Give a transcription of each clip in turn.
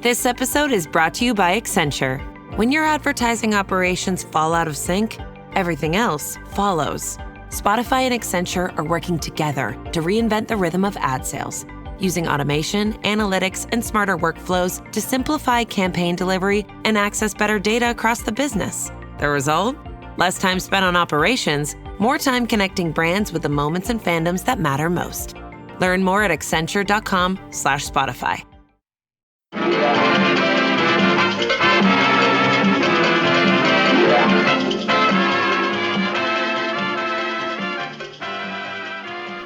This episode is brought to you by Accenture. When your advertising operations fall out of sync, everything else follows. Spotify and Accenture are working together to reinvent the rhythm of ad sales, using automation, analytics, and smarter workflows to simplify campaign delivery and access better data across the business. The result? Less time spent on operations, more time connecting brands with the moments and fandoms that matter most. Learn more at accenture.com/Spotify.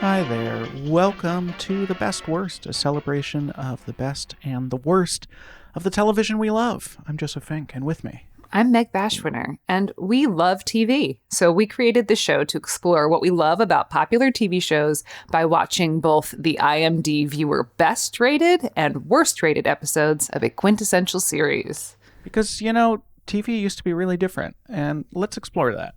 Hi there. Welcome to The Best Worst, a celebration of the best and the worst of the television we love. I'm Joseph Fink, and with me, I'm Meg Bashwiner, and we love TV. So we created this show to explore what we love about popular TV shows by watching both the IMDb viewer best rated and worst rated episodes of a quintessential series. Because, TV used to be really different, and let's explore that.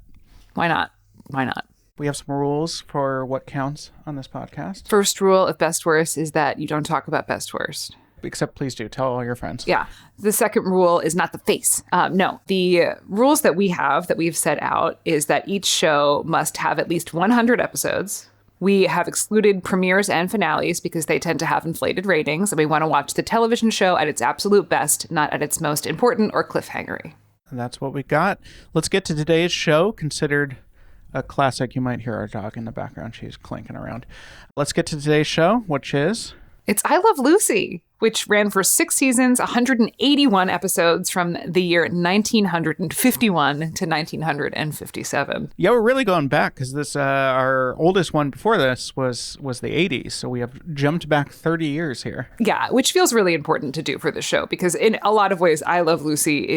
Why not? Why not? We have some rules for what counts on this podcast. First rule of Best Worst is that you don't talk about Best Worst. Except please do. Tell all your friends. Yeah. The second rule is not the face. No. The rules that we've set out is that each show must have at least 100 episodes. We have excluded premieres and finales because they tend to have inflated ratings, and we want to watch the television show at its absolute best, not at its most important or cliffhangery. And that's what we got. Let's get to today's show, considered a classic. You might hear our dog in the background. She's clinking around. Let's get to today's show, which is... It's I Love Lucy, which ran for 6 seasons, 181 episodes from the year 1951 to 1957. Yeah, we're really going back because this our oldest one before this was the 80s. So we have jumped back 30 years here. Yeah, which feels really important to do for the show because in a lot of ways, I Love Lucy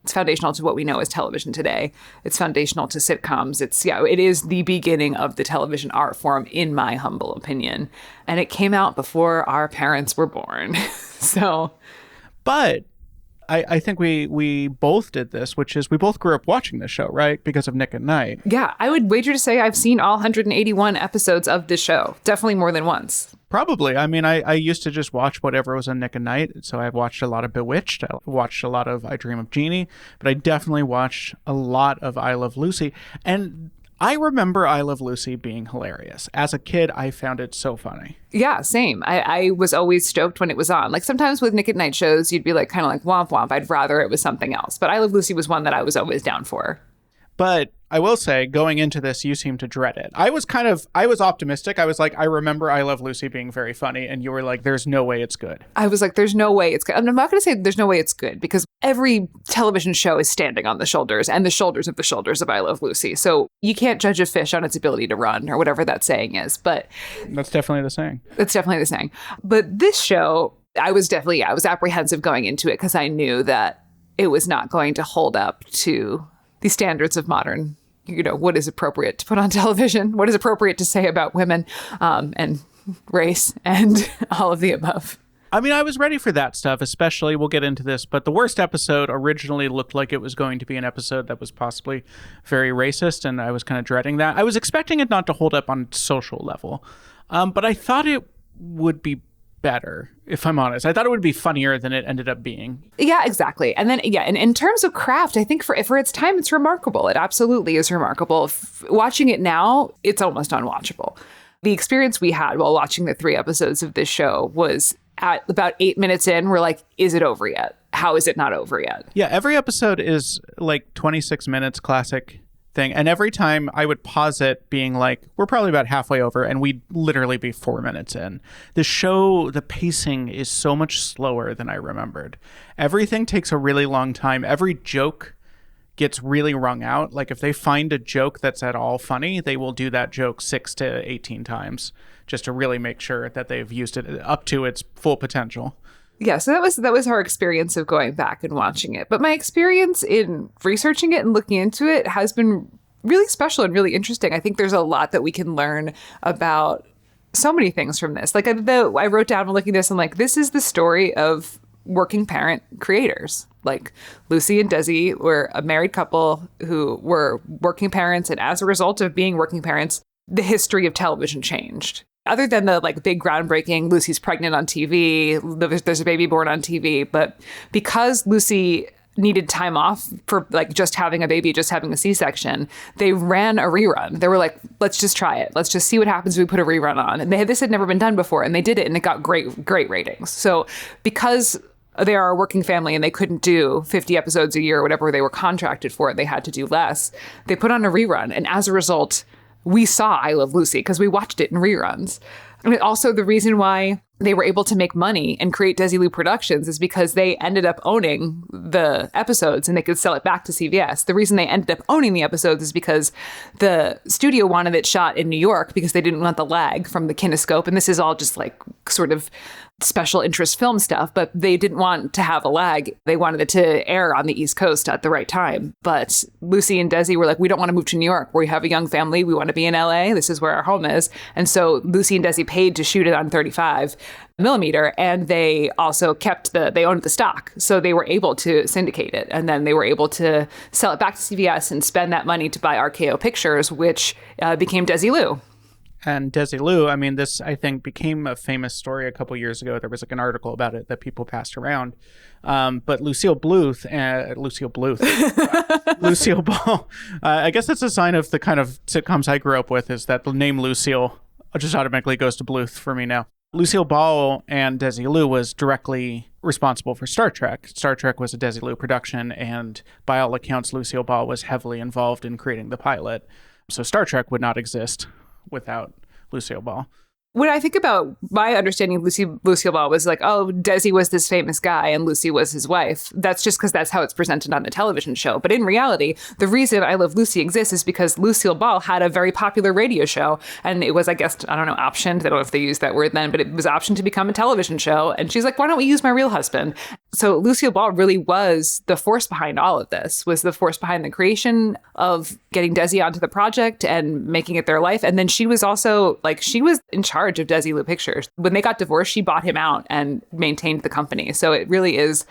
it's foundational to what we know as television today. It's foundational to sitcoms. It is the beginning of the television art form, in my humble opinion. And it came out before our parents were born. But I think we both did this, which is we both grew up watching this show, right? Because of Nick at Night. Yeah, I would wager to say I've seen all 181 episodes of this show. Definitely more than once. Probably. I mean, I used to just watch whatever was on Nick at Night. So I've watched a lot of Bewitched. I watched a lot of I Dream of Jeannie. But I definitely watched a lot of I Love Lucy. And I remember I Love Lucy being hilarious. As a kid, I found it so funny. Yeah, same. I was always stoked when it was on. Like sometimes with Nick at Night shows, you'd be like kind of like womp womp. I'd rather it was something else. But I Love Lucy was one that I was always down for. But I will say, going into this, you seem to dread it. I was optimistic. I was like, I remember I Love Lucy being very funny. And you were like, there's no way it's good. I was like, there's no way it's good. I'm not going to say there's no way it's good because every television show is standing on the shoulders of I Love Lucy. So you can't judge a fish on its ability to run or whatever that saying is. But that's definitely the saying. It's definitely the saying. But this show, I was apprehensive going into it because I knew that it was not going to hold up to the standards of modern, what is appropriate to put on television, what is appropriate to say about women and race and all of the above. I mean, I was ready for that stuff, especially, we'll get into this, but the worst episode originally looked like it was going to be an episode that was possibly very racist, and I was kind of dreading that. I was expecting it not to hold up on social level, but I thought it would be better, if I'm honest. I thought it would be funnier than it ended up being. Yeah, exactly. And then, and in terms of craft, I think for its time, it's remarkable. It absolutely is remarkable. Watching it now, it's almost unwatchable. The experience we had while watching the 3 episodes of this show was at about 8 minutes in, we're like, is it over yet? How is it not over yet? Yeah, every episode is like 26 minutes, classic thing. And every time I would pause it being like, we're probably about halfway over, and we'd literally be 4 minutes in. The show, the pacing is so much slower than I remembered. Everything takes a really long time. Every joke gets really wrung out. Like if they find a joke that's at all funny, they will do that joke 6 to 18 times just to really make sure that they've used it up to its full potential. Yeah, so that was our experience of going back and watching it. But my experience in researching it and looking into it has been really special and really interesting. I think there's a lot that we can learn about so many things from this. Like I wrote down when looking at this, I'm like, this is the story of working parent creators. Like Lucy and Desi were a married couple who were working parents. And as a result of being working parents, the history of television changed. Other than the like big groundbreaking, Lucy's pregnant on TV, there's a baby born on TV. But because Lucy needed time off for like just having a baby, just having a C-section, they ran a rerun. They were like, let's just try it. Let's just see what happens if we put a rerun on. And this had never been done before. And they did it and it got great ratings. So because they are a working family and they couldn't do 50 episodes a year or whatever they were contracted for, they had to do less. They put on a rerun. And as a result, we saw I Love Lucy because we watched it in reruns. And also the reason why they were able to make money and create Desilu Productions is because they ended up owning the episodes and they could sell it back to CBS. The reason they ended up owning the episodes is because the studio wanted it shot in New York because they didn't want the lag from the kinescope. And this is all just like sort of special interest film stuff, but they didn't want to have a lag. They wanted it to air on the East Coast at the right time. But Lucy and Desi were like, we don't want to move to New York. We have a young family. We want to be in LA. This is where our home is. And so Lucy and Desi paid to shoot it on 35 millimeter. And they also they owned the stock. So they were able to syndicate it. And then they were able to sell it back to CBS and spend that money to buy RKO Pictures, which became Desilu. And Desilu, I mean, this, I think, became a famous story a couple years ago. There was like an article about it that people passed around. But Lucille Ball, I guess that's a sign of the kind of sitcoms I grew up with, is that the name Lucille just automatically goes to Bluth for me now. Lucille Ball and Desilu was directly responsible for Star Trek. Star Trek was a Desilu production, and by all accounts, Lucille Ball was heavily involved in creating the pilot. So Star Trek would not exist without Lucille Ball. When I think about my understanding of Lucille Ball was like, oh, Desi was this famous guy and Lucy was his wife. That's just because that's how it's presented on the television show. But in reality, the reason I Love Lucy exists is because Lucille Ball had a very popular radio show. And it was, I guess, I don't know, optioned. I don't know if they used that word then, but it was optioned to become a television show. And she's like, why don't we use my real husband? So Lucille Ball really was the force behind all of this, was the force behind the creation of getting Desi onto the project and making it their life. And then she was also like, she was in charge of Desilu Pictures. When they got divorced, she bought him out and maintained the company. So it really is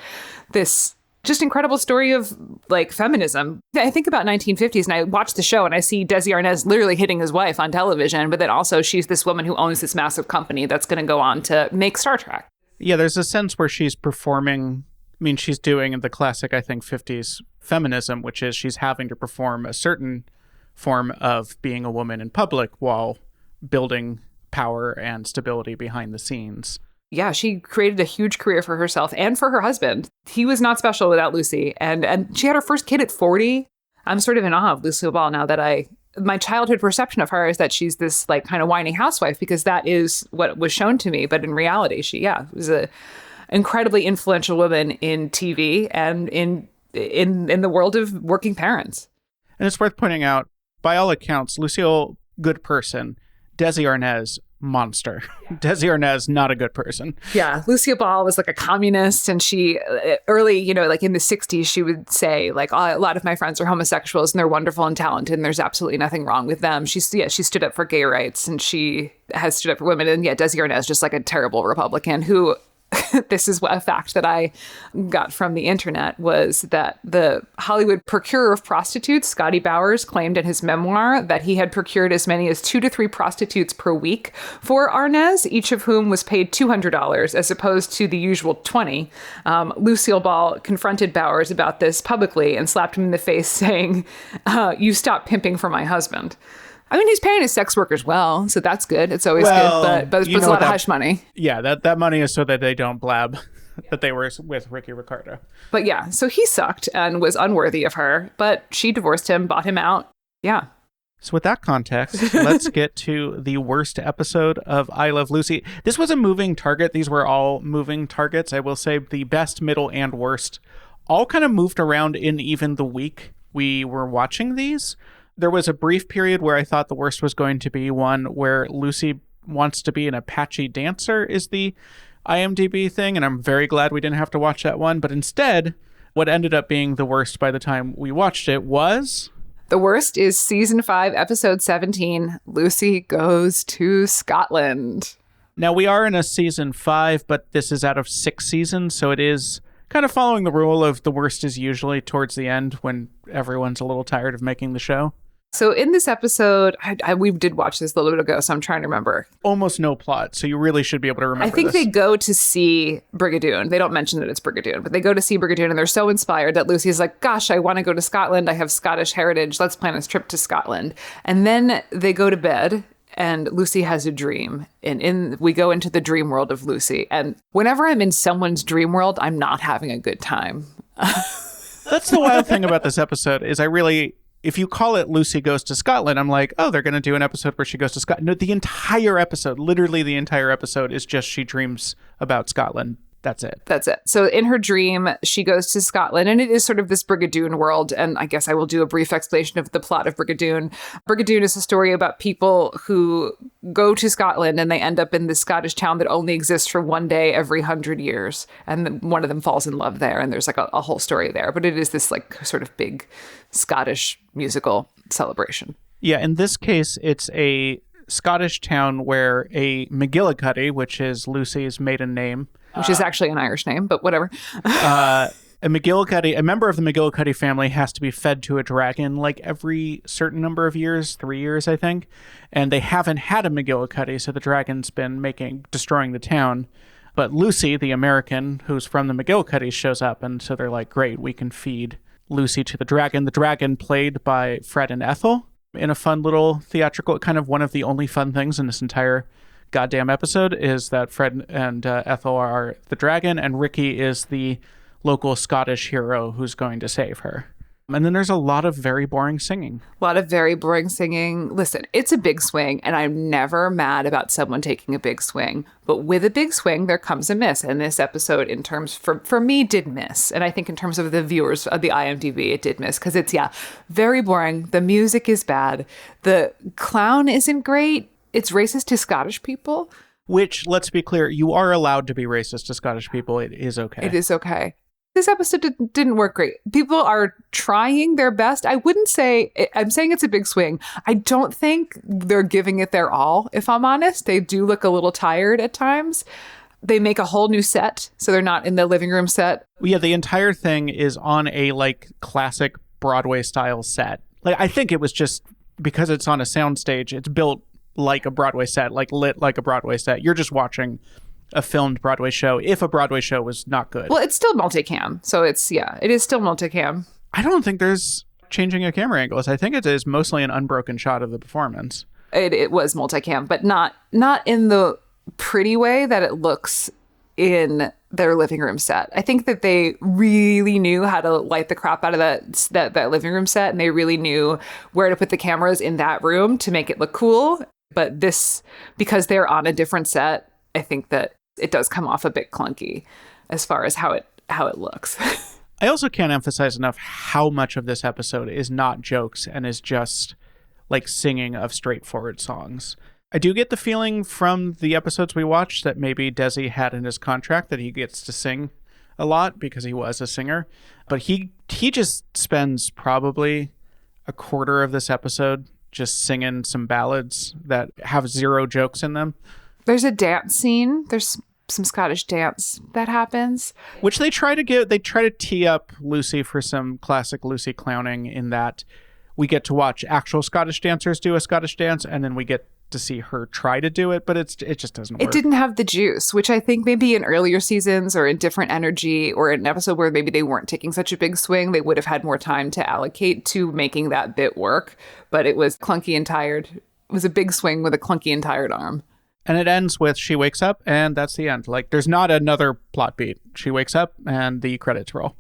this just incredible story of like feminism. I think about 1950s and I watch the show and I see Desi Arnaz literally hitting his wife on television, but then also she's this woman who owns this massive company that's going to go on to make Star Trek. Yeah, there's a sense where she's performing, I mean, she's doing the classic, I think, 50s feminism, which is she's having to perform a certain form of being a woman in public while building power and stability behind the scenes. Yeah, she created a huge career for herself and for her husband. He was not special without Lucy. And she had her first kid at 40. I'm sort of in awe of Lucille Ball now that my childhood perception of her is that she's this like kind of whiny housewife because that is what was shown to me. But in reality, she was a incredibly influential woman in TV and in the world of working parents. And it's worth pointing out, by all accounts, Lucille, good person. Desi Arnaz, monster. Desi Arnaz, not a good person. Yeah. Lucille Ball was like a communist. And she early, like in the 60s, she would say like, oh, a lot of my friends are homosexuals and they're wonderful and talented and there's absolutely nothing wrong with them. She stood up for gay rights and she has stood up for women. And Desi Arnaz, just like a terrible Republican who this is a fact that I got from the internet, was that the Hollywood procurer of prostitutes, Scotty Bowers, claimed in his memoir that he had procured as many as 2 to 3 prostitutes per week for Arnaz, each of whom was paid $200 as opposed to the usual $20. Lucille Ball confronted Bowers about this publicly and slapped him in the face saying, you stop pimping for my husband. I mean, he's paying his sex workers well, so that's good. It's always good, but it's a lot of hush money. Yeah, that money is so that they don't blab that they were with Ricardo. But yeah, so he sucked and was unworthy of her, but she divorced him, bought him out. Yeah. So with that context, let's get to the worst episode of I Love Lucy. This was a moving target. These were all moving targets. I will say the best, middle, and worst all kind of moved around in even the week we were watching these. There was a brief period where I thought the worst was going to be one where Lucy wants to be an Apache dancer is the IMDb thing, and I'm very glad we didn't have to watch that one. But instead, what ended up being the worst by the time we watched it was... The worst is season 5, episode 17, Lucy Goes to Scotland. Now, we are in a season 5, but this is out of 6 seasons, so it is kind of following the rule of the worst is usually towards the end when everyone's a little tired of making the show. So in this episode, we did watch this a little bit ago, so I'm trying to remember. Almost no plot, so you really should be able to remember I think this. they go to see Brigadoon. They don't mention that it's Brigadoon, but they go to see Brigadoon, and they're so inspired that Lucy's like, gosh, I want to go to Scotland. I have Scottish heritage. Let's plan this trip to Scotland. And then they go to bed, and Lucy has a dream. And we go into the dream world of Lucy. And whenever I'm in someone's dream world, I'm not having a good time. That's the wild thing about this episode is if you call it Lucy Goes to Scotland, I'm like, oh, they're going to do an episode where she goes to Scotland. No, the entire episode, literally the entire episode is just she dreams about Scotland. That's it. That's it. So in her dream, she goes to Scotland, and it is sort of this Brigadoon world. And I guess I will do a brief explanation of the plot of Brigadoon. Brigadoon is a story about people who go to Scotland and they end up in this Scottish town that only exists for one day every 100 years. And one of them falls in love there, and there's like a whole story there. But it is this like sort of big Scottish musical celebration. Yeah, in this case, it's a Scottish town where a McGillicuddy, which is Lucy's maiden name, which is actually an Irish name, but whatever. a McGillicuddy, a member of the McGillicuddy family has to be fed to a dragon like every certain number of years, 3 years, I think. And they haven't had a McGillicuddy, so the dragon's been destroying the town. But Lucy, the American, who's from the McGillicuddy, shows up, and so they're like, great, we can feed Lucy to the dragon. The dragon played by Fred and Ethel in a fun little theatrical, kind of one of the only fun things in this entire goddamn episode is that Fred and Ethel are the dragon, and Ricky is the local Scottish hero who's going to save her. And then there's a lot of very boring singing. A lot of very boring singing. Listen, it's a big swing, and I'm never mad about someone taking a big swing. But with a big swing, there comes a miss. And this episode, in terms, for me, did miss. And I think in terms of the viewers of the IMDb, it did miss. Because it's, very boring. The music is bad. The clown isn't great. It's racist to Scottish people. Which, let's be clear, you are allowed to be racist to Scottish people. It is okay. It is okay. This episode didn't work great. People are trying their best. I wouldn't say, I'm saying it's a big swing. I don't think they're giving it their all, if I'm honest. They do look a little tired at times. They make a whole new set, so they're not in the living room set. Yeah, the entire thing is on a classic Broadway style set. I think it was just because it's on a soundstage, it's built like a Broadway set, lit like a Broadway set. You're just watching a filmed Broadway show if a Broadway show was not good. Well, it's still multicam. So it is still multicam. I don't think there's changing of camera angles. I think it is mostly an unbroken shot of the performance. It was multicam, but not in the pretty way that it looks in their living room set. I think that they really knew how to light the crap out of that living room set, and they really knew where to put the cameras in that room to make it look cool. But this, because they're on a different set, I think that it does come off a bit clunky as far as how it looks. I also can't emphasize enough how much of this episode is not jokes and is just singing of straightforward songs. I do get the feeling from the episodes we watched that maybe Desi had in his contract that he gets to sing a lot because he was a singer, but he just spends probably a quarter of this episode just singing some ballads that have zero jokes in them. There's a dance scene. There's some Scottish dance that happens, which they try to tee up Lucy for some classic Lucy clowning in that we get to watch actual Scottish dancers do a Scottish dance, and then we get to see her try to do it, but it just doesn't work. It didn't have the juice, which I think maybe in earlier seasons or in different energy or an episode where maybe they weren't taking such a big swing, they would have had more time to allocate to making that bit work. But it was clunky and tired. It was a big swing with a clunky and tired arm. And it ends with she wakes up, and that's the end. There's not another plot beat. She wakes up, and the credits roll.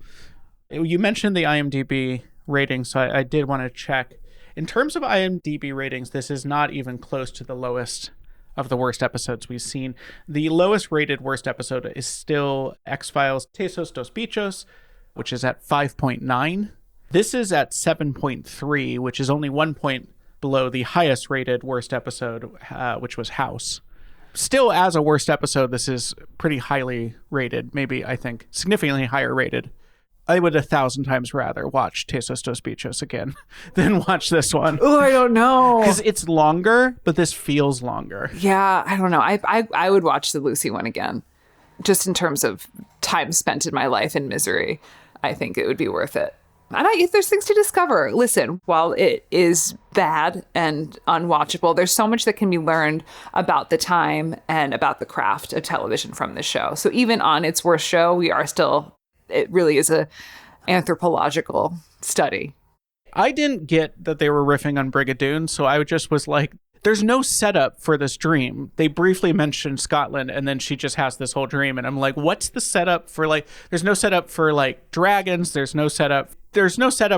You mentioned the IMDb rating, so I did want to check. In terms of IMDb ratings, this is not even close to the lowest of the worst episodes we've seen. The lowest rated worst episode is still X-Files Tesos dos Bichos, which is at 5.9. This is at 7.3, which is only 1 point below the highest rated worst episode, which was House. Still, as a worst episode, this is pretty highly rated, maybe, I think, significantly higher rated. I would 1,000 times rather watch Tesos dos Bichos again than watch this one. Oh, I don't know. Because it's longer, but this feels longer. Yeah, I don't know. I would watch the Lucy one again. Just in terms of time spent in my life in misery, I think it would be worth it. There's things to discover. Listen, while it is bad and unwatchable, there's so much that can be learned about the time and about the craft of television from this show. So even on its worst show, it really is a anthropological study. I didn't get that they were riffing on Brigadoon, so I just was like, there's no setup for this dream. They briefly mentioned Scotland, and then she just has this whole dream, and I'm like, what's the setup for, like, there's no setup for, like, dragons, there's no setup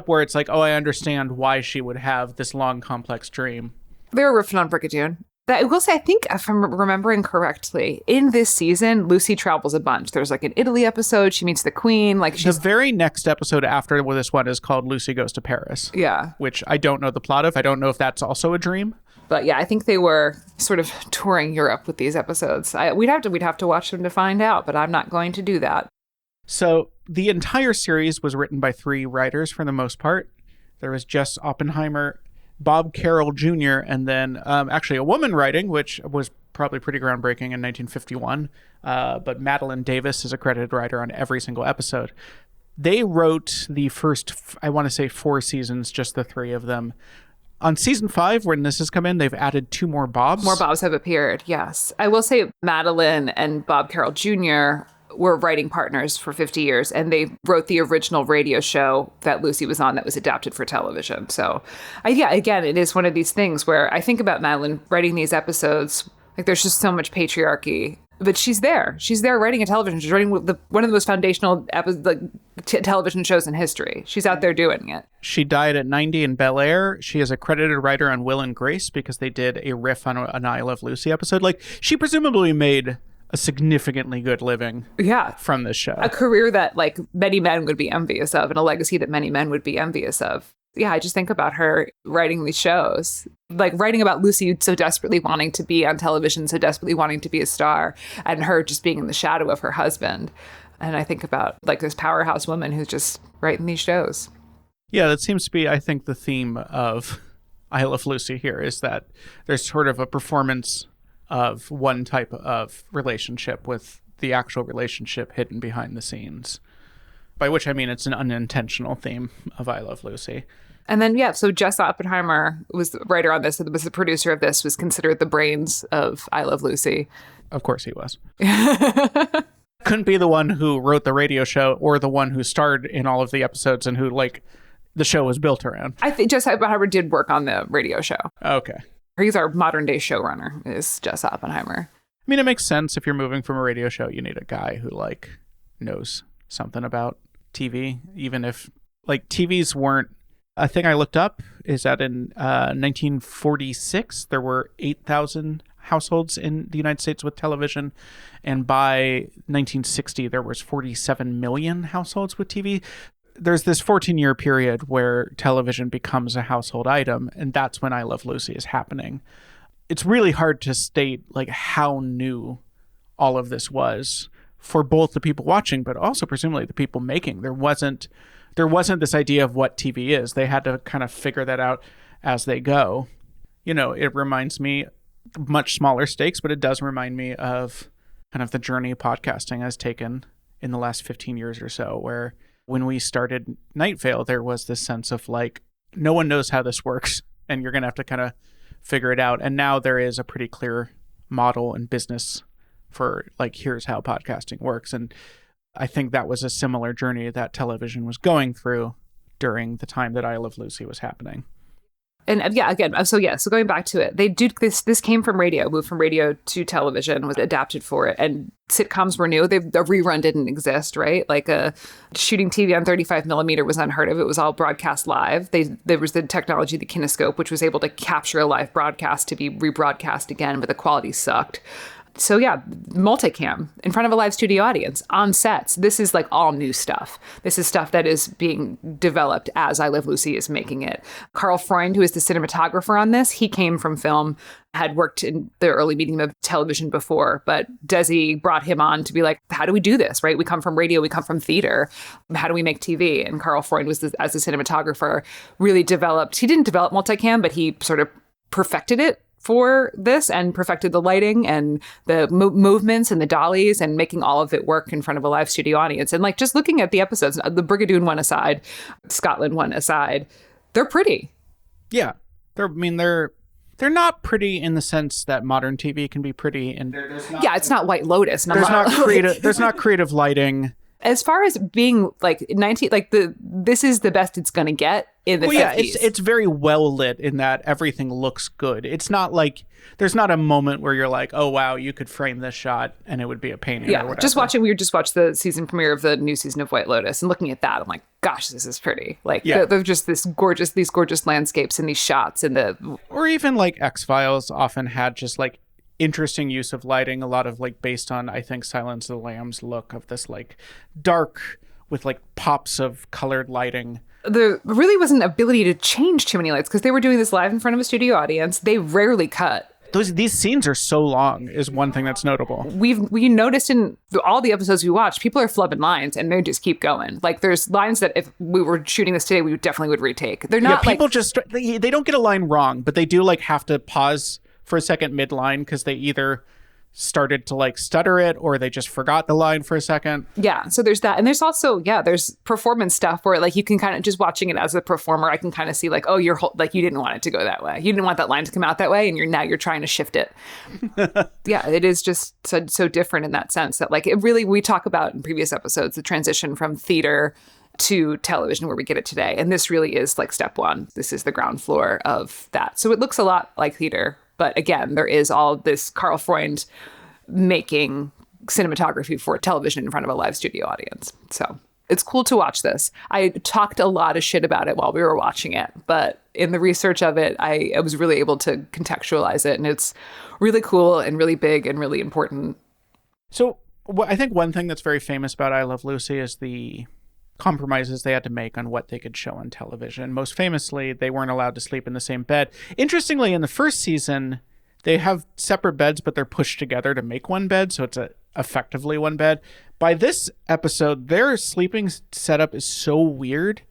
where it's like, oh, I understand why she would have this long, complex dream. They were riffing on Brigadoon. I will say, I think if I'm remembering correctly, in this season, Lucy travels a bunch. There's like an Italy episode. She meets the Queen. The very next episode after this one is called Lucy Goes to Paris. Yeah. Which I don't know the plot of. I don't know if that's also a dream. But yeah, I think they were sort of touring Europe with these episodes. We'd have to watch them to find out, but I'm not going to do that. So the entire series was written by 3 writers for the most part. There was Jess Oppenheimer, Bob Carroll Jr., and then actually a woman writing, which was probably pretty groundbreaking in 1951. But Madeline Davis is a credited writer on every single episode. They wrote the first, I want to say 4 seasons, just the 3 of them. On season 5, when this has come in, they've added 2 more Bobs. More Bobs have appeared, yes. I will say Madeline and Bob Carroll Jr. were writing partners for 50 years, and they wrote the original radio show that Lucy was on that was adapted for television. So, again, it is one of these things where I think about Madeline writing these episodes, like there's just so much patriarchy. But she's there. She's there writing a television. She's writing one of the most foundational television shows in history. She's out there doing it. She died at 90 in Bel Air. She is a credited writer on Will and Grace because they did a riff on an I Love Lucy episode. Like, she presumably made a significantly good living from this show. A career that, like, many men would be envious of, and a legacy that many men would be envious of. Yeah, I just think about her writing these shows, like writing about Lucy so desperately wanting to be on television, so desperately wanting to be a star, and her just being in the shadow of her husband. And I think about, like, this powerhouse woman who's just writing these shows. Yeah, that seems to be, I think, the theme of I Love Lucy here, is that there's sort of a performance of one type of relationship with the actual relationship hidden behind the scenes. By which I mean it's an unintentional theme of I Love Lucy. And then, so Jess Oppenheimer was the writer on this, and was the producer of this, was considered the brains of I Love Lucy. Of course he was. Couldn't be the one who wrote the radio show or the one who starred in all of the episodes and who, like, the show was built around. I think Jess Oppenheimer did work on the radio show. Okay. He's our modern day showrunner, is Jess Oppenheimer. I mean, it makes sense. If you're moving from a radio show, you need a guy who, like, knows something about TV, even if, like, TVs weren't a thing. I looked up is that in 1946 there were 8,000 households in the United States with television, and by 1960 there was 47 million households with TV. There's this 14-year period where television becomes a household item, and that's when I Love Lucy is happening. It's really hard to state, like, how new all of this was for both the people watching, but also presumably the people making. There wasn't this idea of what TV is. They had to kind of figure that out as they go. You know, it reminds me, much smaller stakes, but it does remind me of kind of the journey podcasting has taken in the last 15 years or so, where when we started Night Vale, there was this sense of, like, no one knows how this works, and you're going to have to kind of figure it out. And now there is a pretty clear model and business for, like, here's how podcasting works. And I think that was a similar journey that television was going through during the time that I Love Lucy was happening. And so going back to it, they did this came from radio, moved from radio to television, was adapted for it. And sitcoms were new. The rerun didn't exist, right? Like, shooting TV on 35 millimeter was unheard of. It was all broadcast live. There was the technology, the kinescope, which was able to capture a live broadcast to be rebroadcast again, but the quality sucked. So multicam in front of a live studio audience on sets. This is, like, all new stuff. This is stuff that is being developed as I Love Lucy is making it. Carl Freund, who is the cinematographer on this, he came from film, had worked in the early medium of television before, but Desi brought him on to be like, how do we do this, right? We come from radio, we come from theater. How do we make TV? And Carl Freund was, as a cinematographer, really developed, he didn't develop multicam, but he sort of perfected it for this and perfected the lighting and the movements and the dollies and making all of it work in front of a live studio audience. And like just looking at the episodes, the Brigadoon one aside, Scotland one aside, they're pretty. Yeah. They're not pretty in the sense that modern TV can be pretty, and it's not White Lotus. There's not creative lighting. As far as being like 19, like this is the best it's gonna get in the 50s. Yeah, it's very well lit in that everything looks good. It's not like there's not a moment where you're like, oh wow, you could frame this shot and it would be a painting. Yeah, or whatever. We just watched the season premiere of the new season of White Lotus, and looking at that, I'm like, gosh, this is pretty. Like they're just these gorgeous landscapes and these shots and or even like X-Files often had just like interesting use of lighting, a lot of like based on I think Silence of the Lambs look of this like dark with like pops of colored lighting. There really wasn't ability to change too many lights because they were doing this live in front of a studio audience. They rarely cut. These scenes are so long is one thing that's notable. We noticed in all the episodes we watched, people are flubbing lines and they just keep going. Like there's lines that if we were shooting this today, we definitely would retake. They're not people they don't get a line wrong, but they do like have to pause for a second mid-line because they either started to like stutter it or they just forgot the line for a second. Yeah, so there's that. And there's also, there's performance stuff where like you can kind of just watching it as a performer, I can kind of see like, oh, you're like you didn't want it to go that way. You didn't want that line to come out that way and you're trying to shift it. Yeah, it is just so different in that sense that like it really, we talk about in previous episodes, the transition from theater to television where we get it today. And this really is like step one. This is the ground floor of that. So it looks a lot like theater. But again, there is all this Karl Freund making cinematography for television in front of a live studio audience. So it's cool to watch this. I talked a lot of shit about it while we were watching it, but in the research of it, I was really able to contextualize it. And it's really cool and really big and really important. So I think one thing that's very famous about I Love Lucy is the compromises they had to make on what they could show on television. Most famously, they weren't allowed to sleep in the same bed. Interestingly, in the first season, they have separate beds, but they're pushed together to make one bed, so it's effectively one bed. By this episode, their sleeping setup is so weird.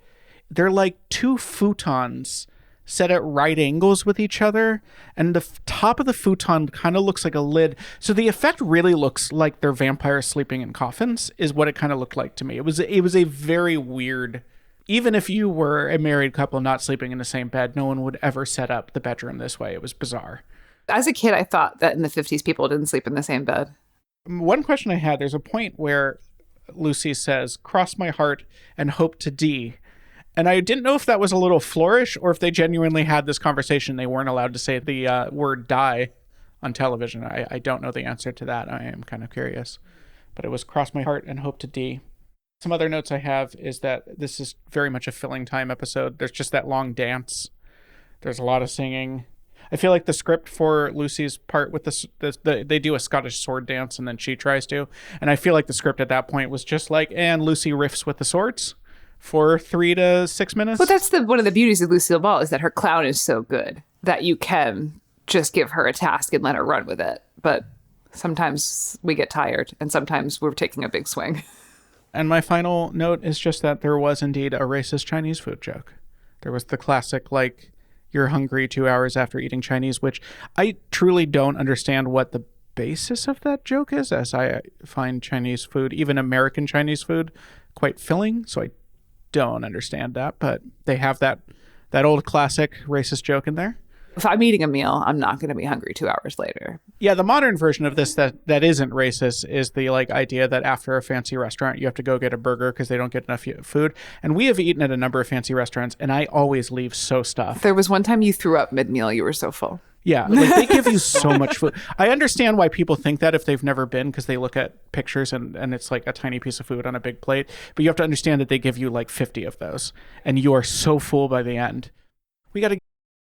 They're like two futons set at right angles with each other, and the top of the futon kind of looks like a lid. So the effect really looks like they're vampires sleeping in coffins, is what it kind of looked like to me. It was a very weird. Even if you were a married couple not sleeping in the same bed, no one would ever set up the bedroom this way. It was bizarre. As a kid, I thought that in the 50s, people didn't sleep in the same bed. One question I had, there's a point where Lucy says, "Cross my heart and hope to D." And I didn't know if that was a little flourish or if they genuinely had this conversation. They weren't allowed to say the word die on television. I don't know the answer to that. I am kind of curious. But it was cross my heart and hope to D. Some other notes I have is that this is very much a filling time episode. There's just that long dance. There's a lot of singing. I feel like the script for Lucy's part with they do a Scottish sword dance and then she tries to. And I feel like the script at that point was just like, and Lucy riffs with the swords for 3 to 6 minutes. But that's one of the beauties of Lucille Ball is that her clown is so good that you can just give her a task and let her run with it. But sometimes we get tired and sometimes we're taking a big swing. And my final note is just that there was indeed a racist Chinese food joke. There was the classic, like, you're hungry 2 hours after eating Chinese, which I truly don't understand what the basis of that joke is, as I find Chinese food, even American Chinese food, quite filling. So I don't understand that, but they have that old classic racist joke in there. If I'm eating a meal, I'm not going to be hungry 2 hours later. Yeah, the modern version of this that isn't racist is the like idea that after a fancy restaurant, you have to go get a burger because they don't get enough food. And we have eaten at a number of fancy restaurants, and I always leave so stuffed. There was one time you threw up mid-meal. You were so full. Yeah, like they give you so much food. I understand why people think that if they've never been, because they look at pictures and it's like a tiny piece of food on a big plate. But you have to understand that they give you like 50 of those, and you are so full by the end. We got to...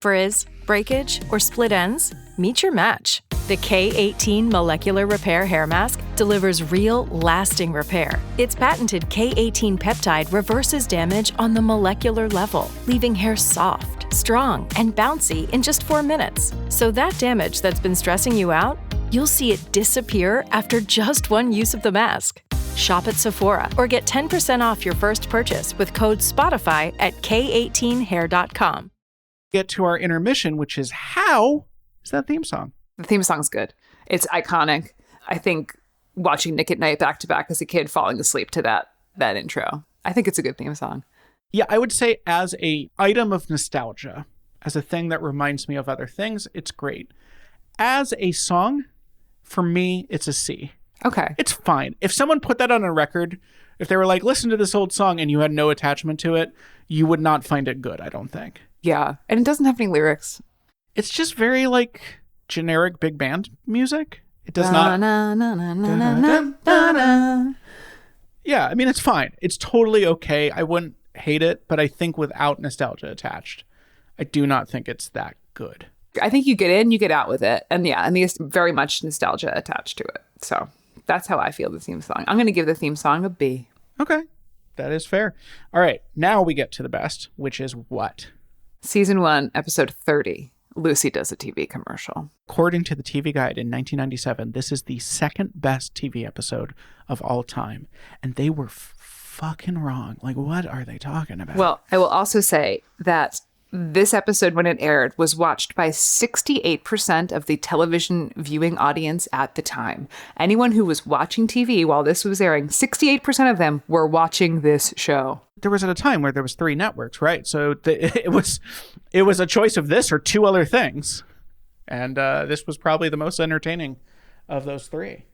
Frizz, breakage, or split ends? Meet your match. The K18 Molecular Repair Hair Mask delivers real, lasting repair. Its patented K18 peptide reverses damage on the molecular level, leaving hair soft, strong, and bouncy in just 4 minutes. So that damage that's been stressing you out, you'll see it disappear after just one use of the mask. Shop at Sephora or get 10% off your first purchase with code SPOTIFY at K18hair.com. Get to our intermission, which is how is that theme song. The theme song's good. It's iconic. I think watching Nick at Night back to back as a kid, falling asleep to that intro. I think it's a good theme song. Yeah, I would say as a item of nostalgia, as a thing that reminds me of other things, it's great. As a song, for me, it's a C. Okay. It's fine. If someone put that on a record, if they were like, listen to this old song and you had no attachment to it, you would not find it good, I don't think. Yeah. And it doesn't have any lyrics. It's just very like generic big band music. It does not. Yeah, I mean, it's fine. It's totally okay. I wouldn't hate it, but I think without nostalgia attached, I do not think it's that good. I think you get in, you get out with it. And yeah, and there's very much nostalgia attached to it. So that's how I feel the theme song. I'm going to give the theme song a B. Okay, that is fair. All right, now we get to the best, which is what? Season 1, episode 30. Lucy does a TV commercial. According to the TV Guide in 1997, this is the second best TV episode of all time. And they were fucking wrong. Like, what are they talking about? Well, I will also say that this episode, when it aired, was watched by 68% of the television viewing audience at the time. Anyone who was watching TV while this was airing, 68% of them were watching this show. There was at a time where there was 3 networks, right? So it was a choice of this or 2 other things. And this was probably the most entertaining of those 3.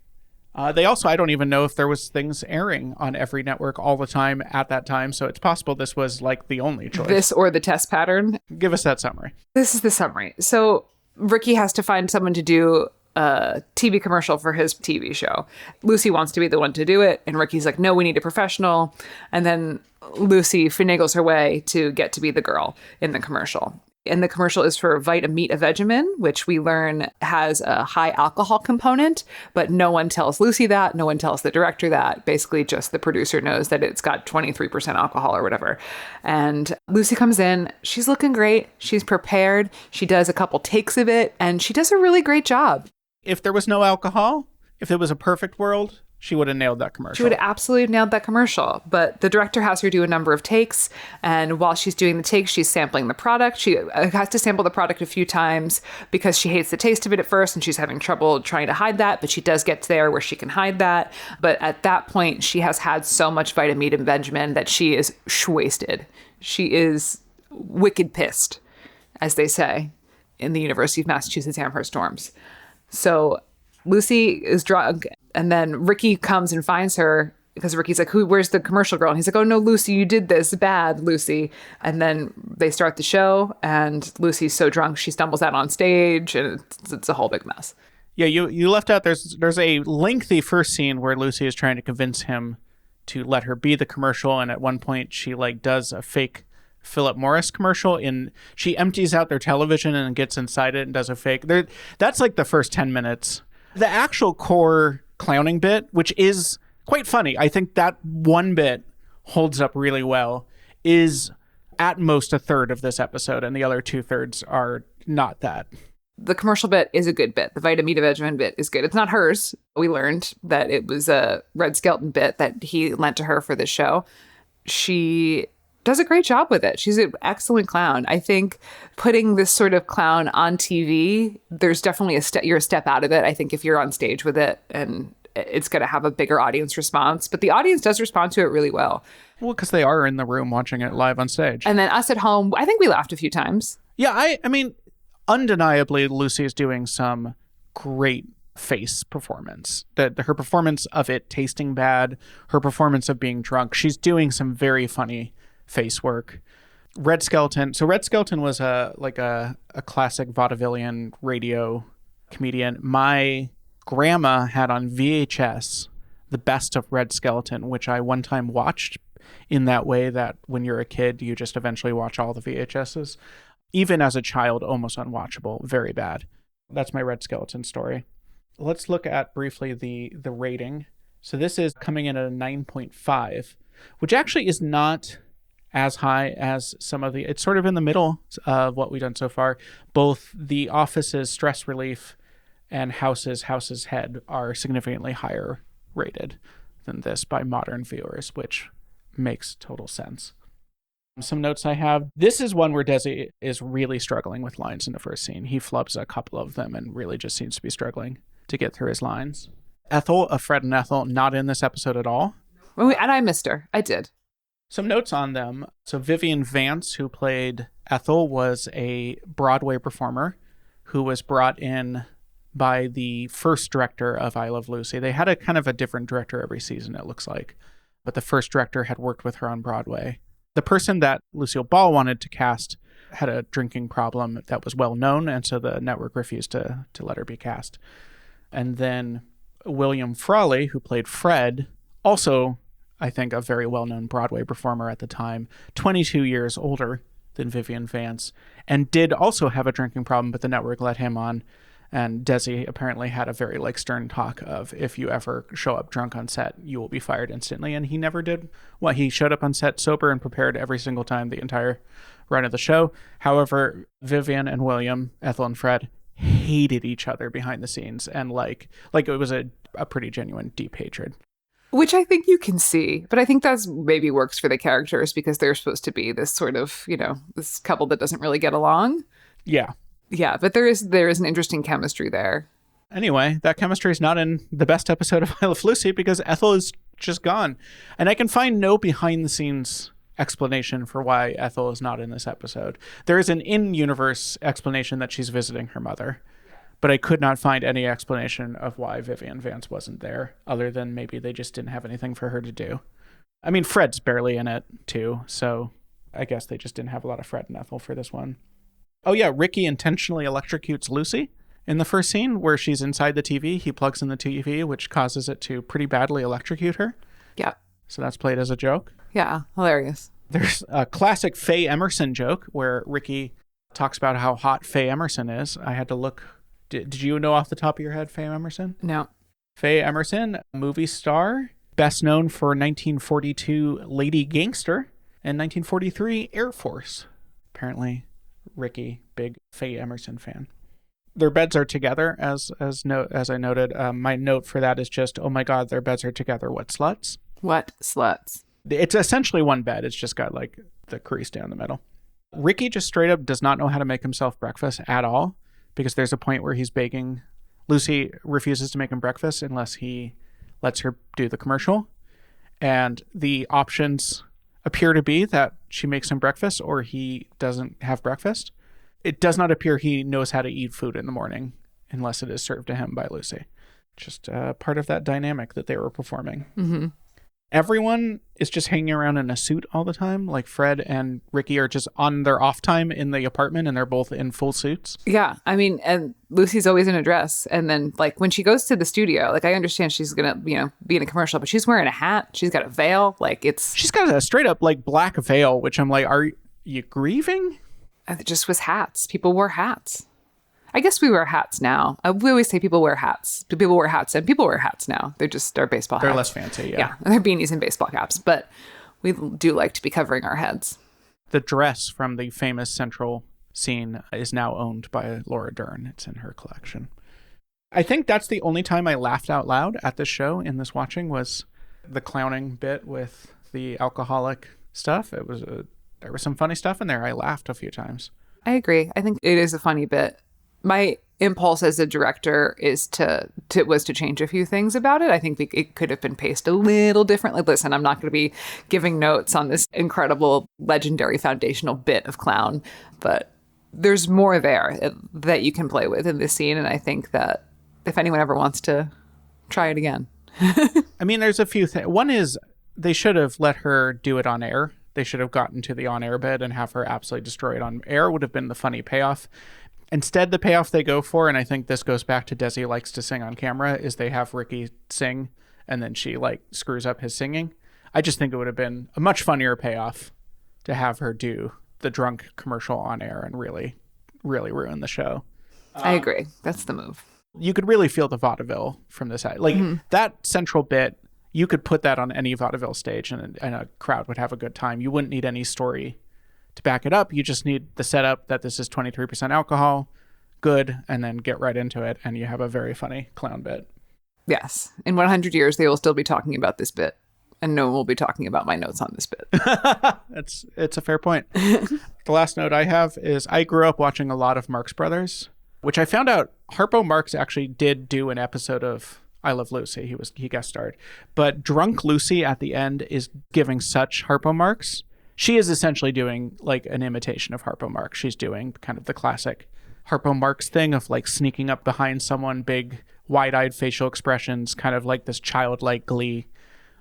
They also, I don't even know if there was things airing on every network all the time at that time. So it's possible this was like the only choice. This or the test pattern. Give us that summary. This is the summary. So Ricky has to find someone to do a TV commercial for his TV show. Lucy wants to be the one to do it. And Ricky's like, no, we need a professional. And then Lucy finagles her way to get to be the girl in the commercial. And the commercial is for Vitameat-A-Vegamin, which we learn has a high alcohol component, but no one tells Lucy that. No one tells the director that. Basically, just the producer knows that it's got 23% alcohol or whatever. And Lucy comes in. She's looking great. She's prepared. She does a couple takes of it, and she does a really great job. If there was no alcohol, if it was a perfect world, she would have nailed that commercial. She would have absolutely nailed that commercial. But the director has her do a number of takes. And while she's doing the takes, she's sampling the product. She has to sample the product a few times because she hates the taste of it at first and she's having trouble trying to hide that. But she does get there where she can hide that. But at that point, she has had so much Vitameat-A-Vegamin that she is wasted. She is wicked pissed, as they say in the University of Massachusetts Amherst dorms. So Lucy is drunk, and then Ricky comes and finds her because Ricky's like, where's the commercial girl? And he's like, oh, no, Lucy, you did this bad, Lucy. And then they start the show, and Lucy's so drunk, she stumbles out on stage, and it's a whole big mess. Yeah, you left out, there's a lengthy first scene where Lucy is trying to convince him to let her be the commercial, and at one point she like does a fake Philip Morris commercial she empties out their television and gets inside it and does a fake. That's like the first 10 minutes. The actual core clowning bit, which is quite funny, I think that one bit holds up really well, is at most a third of this episode, and the other 2/3 are not that. The commercial bit is a good bit. The Vitameat-A-Vegamin bit is good. It's not hers. We learned that it was a Red Skelton bit that he lent to her for the show. She does a great job with it. She's an excellent clown. I think putting this sort of clown on TV, there's definitely you're a step out of it. I think if you're on stage with it, and it's going to have a bigger audience response, but the audience does respond to it really well. Well, because they are in the room watching it live on stage. And then us at home, I think we laughed a few times. Yeah, I mean, undeniably, Lucy is doing some great face performance. Her performance of it tasting bad, her performance of being drunk, she's doing some very funny face work. Red Skelton. So Red Skelton was a classic vaudevillian radio comedian. My grandma had on VHS the best of Red Skelton, which I one time watched in that way that when you're a kid, you just eventually watch all the VHSs. Even as a child, almost unwatchable. Very bad. That's my Red Skelton story. Let's look at briefly the rating. So this is coming in at a 9.5, which actually is not as high as some of it's sort of in the middle of what we've done so far. Both The Office's Stress Relief and House's Head are significantly higher rated than this by modern viewers, which makes total sense. Some notes I have. This is one where Desi is really struggling with lines in the first scene. He flubs a couple of them and really just seems to be struggling to get through his lines. Ethel, Fred and Ethel, not in this episode at all. And I missed her. I did. Some notes on them. So Vivian Vance, who played Ethel, was a Broadway performer who was brought in by the first director of I Love Lucy. They had a kind of a different director every season, it looks like. But the first director had worked with her on Broadway. The person that Lucille Ball wanted to cast had a drinking problem that was well known, and so the network refused to let her be cast. And then William Frawley, who played Fred, also, I think, a very well-known Broadway performer at the time, 22 years older than Vivian Vance, and did also have a drinking problem, but the network let him on. And Desi apparently had a very stern talk of, if you ever show up drunk on set, you will be fired instantly. And he never did. He showed up on set sober and prepared every single time the entire run of the show. However, Vivian and William, Ethel and Fred, hated each other behind the scenes. And it was a pretty genuine, deep hatred. Which I think you can see, but I think that's maybe works for the characters because they're supposed to be this sort of, this couple that doesn't really get along. Yeah. Yeah, but there is an interesting chemistry there. Anyway, that chemistry is not in the best episode of I Love Lucy because Ethel is just gone. And I can find no behind-the-scenes explanation for why Ethel is not in this episode. There is an in-universe explanation that she's visiting her mother, but I could not find any explanation of why Vivian Vance wasn't there, other than maybe they just didn't have anything for her to do. I mean, Fred's barely in it, too, so I guess they just didn't have a lot of Fred and Ethel for this one. Oh yeah, Ricky intentionally electrocutes Lucy in the first scene where she's inside the TV. He plugs in the TV, which causes it to pretty badly electrocute her. Yeah. So that's played as a joke. Yeah, hilarious. There's a classic Faye Emerson joke where Ricky talks about how hot Faye Emerson is. I had to look. Did you know off the top of your head Faye Emerson? No. Faye Emerson, movie star, best known for 1942 Lady Gangster and 1943 Air Force. Apparently Ricky, big Faye Emerson fan. Their beds are together, as I noted. My note for that is just, oh my God, their beds are together. What sluts? What sluts? It's essentially one bed. It's just got the crease down the middle. Ricky just straight up does not know how to make himself breakfast at all, because there's a point where he's baking. Lucy refuses to make him breakfast unless he lets her do the commercial. And the options appear to be that she makes him breakfast or he doesn't have breakfast. It does not appear he knows how to eat food in the morning unless it is served to him by Lucy. Just part of that dynamic that they were performing. Mm-hmm. Everyone is just hanging around in a suit all the time. Like Fred and Ricky are just on their off time in the apartment and they're both in full suits. Yeah. I mean, and Lucy's always in a dress. And then when she goes to the studio, I understand she's going to, be in a commercial, but she's wearing a hat. She's got a veil. She's got a straight up black veil, which I'm like, are you grieving? It just was hats. People wore hats. I guess we wear hats now. We always say people wear hats. People wear hats and people wear hats now. They're just our baseball hats. They're less fancy, yeah. Yeah, and they're beanies and baseball caps, but we do like to be covering our heads. The dress from the famous Central scene is now owned by Laura Dern. It's in her collection. I think that's the only time I laughed out loud at this show in this watching was the clowning bit with the alcoholic stuff. There was some funny stuff in there. I laughed a few times. I agree. I think it is a funny bit. My impulse as a director is to change a few things about it. I think it could have been paced a little differently. Listen, I'm not going to be giving notes on this incredible, legendary, foundational bit of clown, but there's more there that you can play with in this scene. And I think that if anyone ever wants to try it again. I mean, there's a few things. One is they should have let her do it on air. They should have gotten to the on-air bit and have her absolutely destroy it on air would have been the funny payoff. Instead, the payoff they go for, and I think this goes back to Desi likes to sing on camera, is they have Ricky sing, and then she screws up his singing. I just think it would have been a much funnier payoff to have her do the drunk commercial on air and really, really ruin the show. I agree. That's the move. You could really feel the vaudeville from this. That central bit, you could put that on any vaudeville stage and a crowd would have a good time. You wouldn't need any story to back it up. You just need the setup that this is 23% alcohol, good, and then get right into it, and you have a very funny clown bit. Yes. In 100 years, they will still be talking about this bit and no one will be talking about my notes on this bit. It's a fair point. The last note I have is I grew up watching a lot of Marx Brothers, which I found out Harpo Marx actually did do an episode of I Love Lucy. He guest starred. But Drunk Lucy at the end is giving such Harpo Marx. She is essentially doing like an imitation of Harpo Marx. She's doing kind of the classic Harpo Marx thing of like sneaking up behind someone, big wide-eyed facial expressions, kind of like this childlike glee.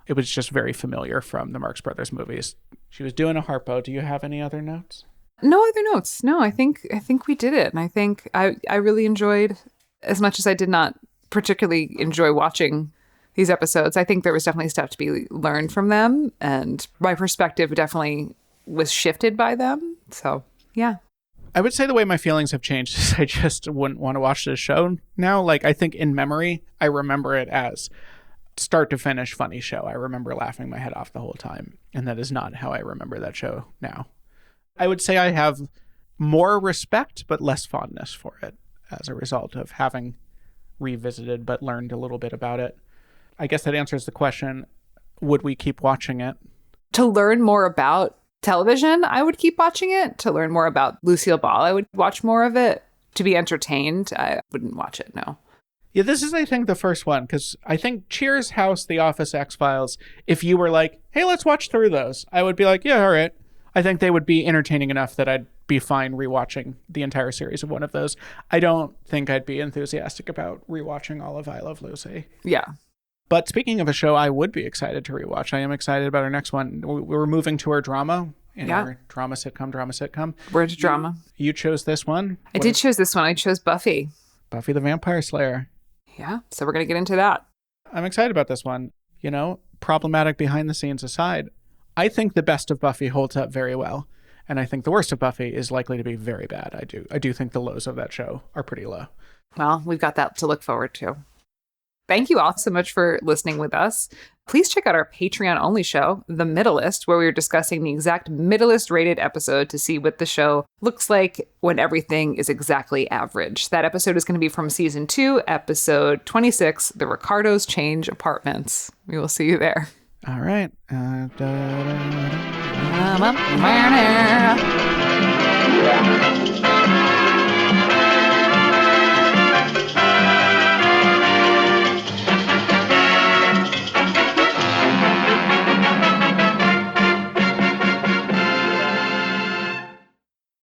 It was just very familiar from the Marx Brothers movies. She was doing a Harpo. Do you have any other notes? No other notes. No, I think we did it. And I think I really enjoyed, as much as I did not particularly enjoy watching these episodes, I think there was definitely stuff to be learned from them. And my perspective definitely was shifted by them. So, yeah. I would say the way my feelings have changed is I just wouldn't want to watch this show now. Like, I think in memory, I remember it as start to finish funny show. I remember laughing my head off the whole time. And that is not how I remember that show now. I would say I have more respect, but less fondness for it as a result of having revisited, but learned a little bit about it. I guess that answers the question, would we keep watching it? To learn more about television, I would keep watching it. To learn more about Lucille Ball, I would watch more of it. To be entertained, I wouldn't watch it, no. Yeah, this is, I think, the first one, because I think Cheers, House, The Office, X-Files, if you were like, hey, let's watch through those, I would be like, yeah, all right. I think they would be entertaining enough that I'd be fine rewatching the entire series of one of those. I don't think I'd be enthusiastic about rewatching all of I Love Lucy. Yeah. But speaking of a show I would be excited to rewatch, I am excited about our next one. We're moving to our drama. Our drama sitcom. We're into drama. You chose this one. I did choose this one. I chose Buffy. Buffy the Vampire Slayer. Yeah, so we're going to get into that. I'm excited about this one. You know, problematic behind the scenes aside, I think the best of Buffy holds up very well. And I think the worst of Buffy is likely to be very bad. I do think the lows of that show are pretty low. Well, we've got that to look forward to. Thank you all so much for listening with us. Please check out our Patreon-only show, The Middleist, where we are discussing the exact Middleist rated episode to see what the show looks like when everything is exactly average. That episode is going to be from Season 2, Episode 26, The Ricardos Change Apartments. We will see you there. All right. I'm up.